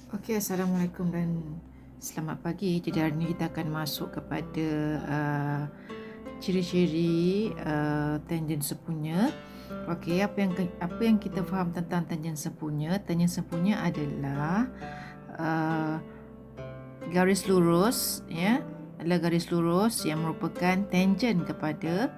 Okey, Assalamualaikum dan selamat pagi. Jadi hari ini kita akan masuk kepada ciri-ciri tangen sempunya. Okey, apa yang kita faham tentang tangen sempunya? Tangen sempunya adalah uh, garis lurus, ya, adalah garis lurus yang merupakan tangen kepada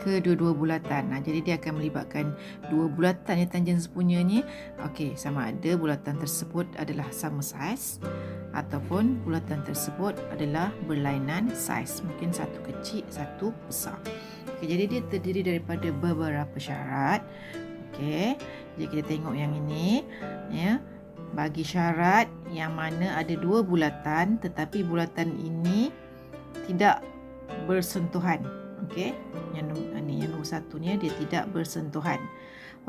kedua-dua bulatan. Jadi dia akan melibatkan dua bulatan yang tangen sempunya ni. Okey, sama ada bulatan tersebut adalah sama saiz ataupun bulatan tersebut adalah berlainan saiz. Mungkin satu kecil, satu besar. Okey, jadi dia terdiri daripada beberapa syarat. Okey, jadi kita tengok yang ini, ya. Bagi syarat yang mana ada dua bulatan tetapi bulatan ini tidak bersentuhan. Okey, yang nombor satu ni dia tidak bersentuhan.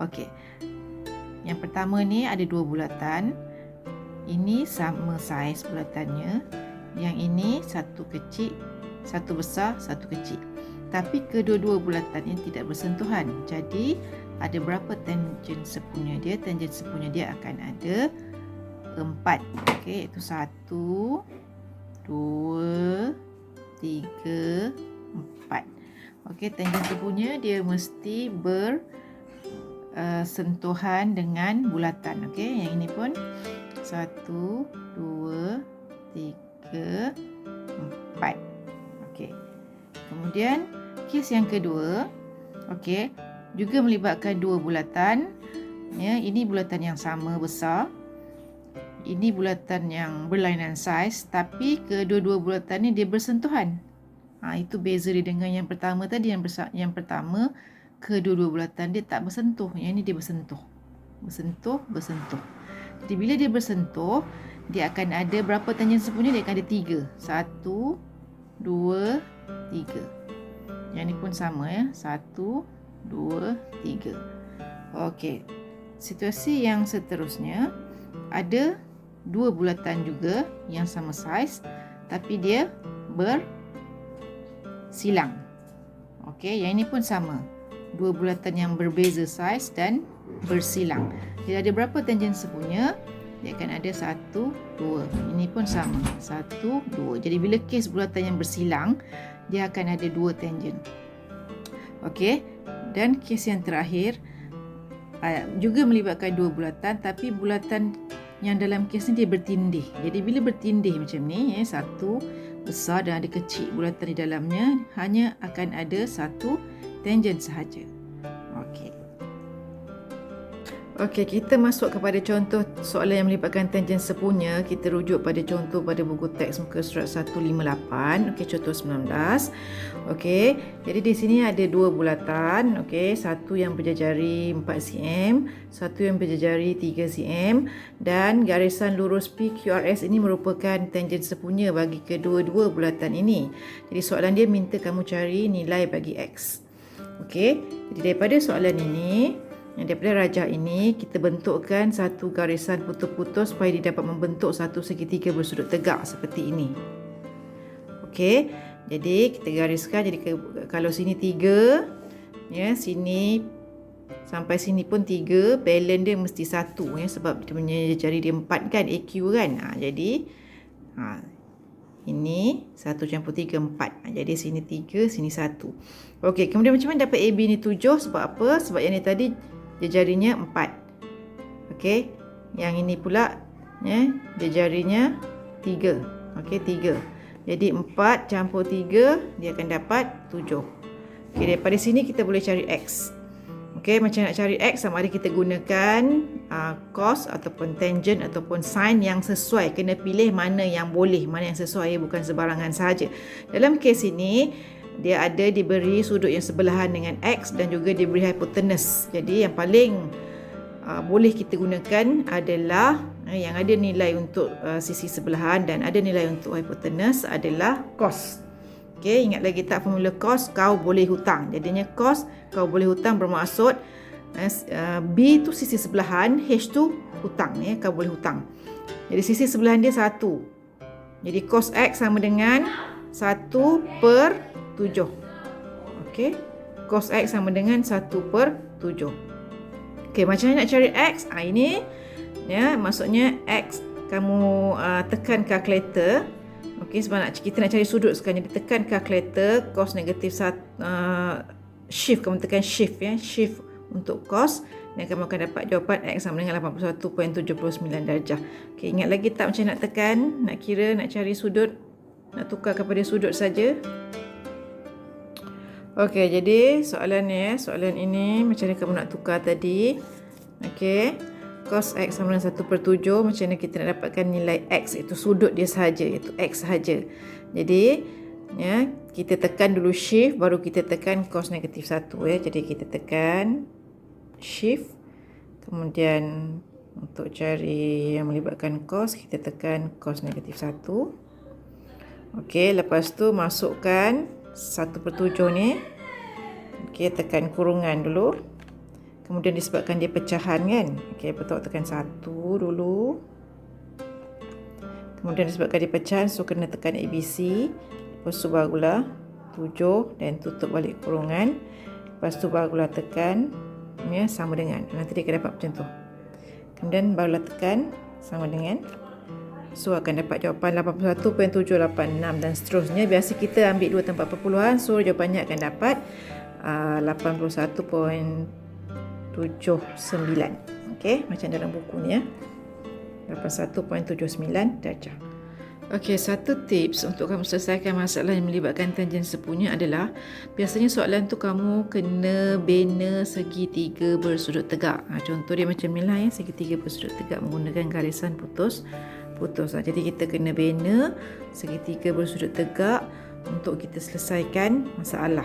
Okey, yang pertama ni ada dua bulatan. Ini sama saiz bulatannya. Yang ini satu kecil, satu besar, satu kecil. Tapi kedua-dua bulatan ini tidak bersentuhan. Jadi ada berapa tangen sempunya dia? Tangen sempunya dia akan ada 4. Okey, itu 1, 2, 3, 4. Okey, tangen sempunya dia mesti bersentuhan dengan bulatan. Okey, yang ini pun 1, 2, 3, 4. Okey. Kemudian kes yang kedua, okey, juga melibatkan dua bulatan. Ya, ini bulatan yang sama besar. Ini bulatan yang berlainan saiz, tapi kedua-dua bulatan ni dia bersentuhan. Itu beza dia dengan yang pertama tadi. Yang pertama, kedua-dua bulatan dia tak bersentuh. Yang ini dia bersentuh. Bersentuh. Jadi bila dia bersentuh, dia akan ada berapa tangen sempunya? Dia akan ada 3. 1, 2, 3. Yang ni pun sama, ya. 1, 2, 3. Okey. Situasi yang seterusnya, ada dua bulatan juga yang sama saiz, tapi dia bersilang. Okey, yang ini pun sama. Dua bulatan yang berbeza saiz dan bersilang. Jadi ada berapa tangen sempunya? Dia akan ada 1, 2. Ini pun sama. 1, 2. Jadi bila kes bulatan yang bersilang, dia akan ada 2 tangen. Okey. Dan kes yang terakhir juga melibatkan dua bulatan, tapi bulatan yang dalam kes ni dia bertindih. Jadi bila bertindih macam ni, satu besar dan ada kecil bulatan di dalamnya, hanya akan ada satu tangen sahaja. Okey, kita masuk kepada contoh soalan yang melibatkan tangen sempunya. Kita rujuk pada contoh pada buku teks muka surat 158. Okey, contoh 19. Okey, jadi di sini ada dua bulatan. Okey, satu yang berjejari 4 cm, satu yang berjejari 3 cm, dan garisan lurus PQRS ini merupakan tangen sempunya bagi kedua-dua bulatan ini. Jadi soalan dia minta kamu cari nilai bagi X. Okey, jadi daripada soalan ini, daripada rajah ini, kita bentukkan satu garisan putus-putus supaya dia dapat membentuk satu segitiga bersudut tegak seperti ini. Okey, jadi kita gariskan. Jadi kalau sini 3, ya, sini sampai sini pun 3, balance dia mesti 1, ya, sebab dia punya jari dia 4 kan, AQ kan. Jadi ini 1 × 3, 4. Jadi sini 3, sini 1. Okey, kemudian macam mana dapat AB ni 7? Sebab apa? Sebab yang ni tadi jarinya 4. Okey, yang ini pula, ya, jarinya 3. Okey, 3. Jadi 4 campur 3, dia akan dapat 7. Okey, daripada sini kita boleh cari X. Okey, macam nak cari X, sama ada kita gunakan cos ataupun tangent ataupun sin yang sesuai. Kena pilih mana yang boleh, mana yang sesuai, bukan sebarangan sahaja. Dalam kes ini, dia ada diberi sudut yang sebelahan dengan X dan juga diberi hipotenus. Jadi yang paling boleh kita gunakan adalah yang ada nilai untuk sisi sebelahan dan ada nilai untuk hipotenus adalah cos. Okey, ingat lagi tak formula cos? Kau boleh hutang. Jadinya cos kau boleh hutang bermaksud B tu sisi sebelahan, H tu hutang, ya, kau boleh hutang. Jadi sisi sebelahan dia 1. Jadi cos X sama dengan 1/7. Okey, cos X sama dengan 1/7. Okey, macam mana nak cari X? Ini, ya, maksudnya X kamu tekan kalkulator. Okey, sebab kita nak cari sudut sekarang. Jadi tekan kalkulator cos negatif shift, kamu tekan shift ya, shift untuk cos, dan kamu akan dapat jawapan X sama dengan 81.79 darjah. Okey, ingat lagi tak macam nak tekan, nak kira, nak cari sudut, nak tukar kepada sudut saja. Okey, jadi soalan ini macam mana kamu nak tukar tadi. Okey, cos X sama dengan 1/7, macam mana kita nak dapatkan nilai X, iaitu sudut dia sahaja, iaitu X sahaja. Jadi ya, kita tekan dulu shift, baru kita tekan cos negatif 1 ya. Jadi kita tekan shift, kemudian untuk cari yang melibatkan cos, kita tekan cos negatif 1. Okey, lepas tu masukkan 1/7 ni. Okey, tekan kurungan dulu. Kemudian disebabkan dia pecahan kan. Okey, betul, tekan 1 dulu. Kemudian disebabkan dia pecahan, so kena tekan ABC. Lepas tu barulah 7 dan tutup balik kurungan. Lepas tu barulah tekan ya, sama dengan. Nanti dia akan dapat macam tu. Kemudian barulah tekan sama dengan. So akan dapat jawapan 81.786 dan seterusnya. Biasa kita ambil 2 tempat perpuluhan, so jawapannya akan dapat 81.79. Okey, macam dalam buku ni ya. 81.79 darjah. Okey, satu tips untuk kamu selesaikan masalah yang melibatkan tanjin sepunya adalah, biasanya soalan tu kamu kena bina segitiga bersudut tegak. Contoh dia macam ni lah ya, segitiga bersudut tegak menggunakan garisan putus. Jadi kita kena bina segitiga bersudut tegak untuk kita selesaikan masalah.